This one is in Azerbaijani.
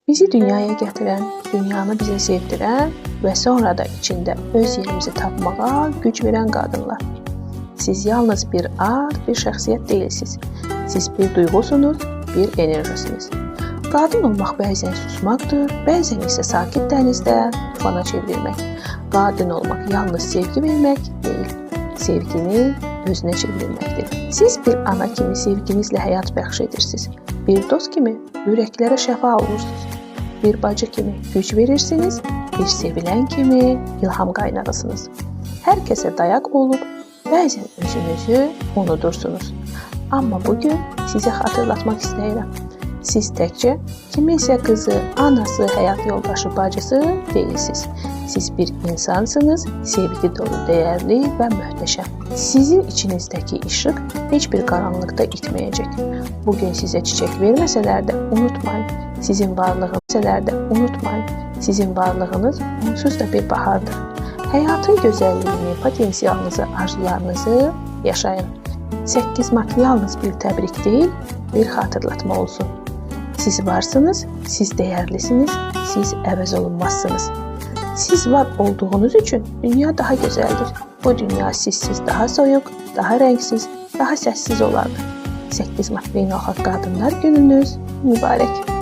Bizi dünyaya gətirən, dünyanı bizə sevdirən və sonra da içində öz yerimizi tapmağa güc verən qadınlar. Siz yalnız bir ad, bir şəxsiyyət deyilsiniz. Siz bir duyğusunuz, bir enerjisiniz. Qadın olmaq bəzən susmaqdır, bəzən isə sakit dənizdə tufana çevrilmək. Qadın olmaq yalnız sevgi vermək deyil, sevgini özünə çevrilməkdir. Siz bir ana kimi sevginizlə həyat bəxş edirsiniz. Bir dost kimi ürəklərə şəfa olursunuz. Bir bacı kimi güc verirsiniz, bir sevilən kimi ilham qaynağısınız. Hər kəsə dayaq olub, bəzən özünüzü unudursunuz. Amma bugün sizə xatırlatmaq istəyirəm. Siz təkcə kiminsə qızı, anası, həyat yoldaşı, bacısı deyilsiniz. Siz bir insansınız, sevgi dolu, dəyərli və möhtəşəm. Sizin içinizdəki işıq heç bir qaranlıqda itməyəcək. Bugün sizə çiçək verməsələr də unutmayın. Sizin varlığınız onsuz da bir bahardır. Həyatın gözəlliyini, potensialınızı, arzularınızı yaşayın. 8 mart yalnız bir təbrik deyil, bir xatırlatma olsun. Siz varsınız, siz dəyərlisiniz, siz əvəz olunmazsınız. Siz var olduğunuz üçün dünya daha gözəldir. Bu dünya sizsiz daha soyuq, daha rəngsiz, daha səssiz olardı. 8 mart Beynəlxalq Qadınlar Gününüz mübarək.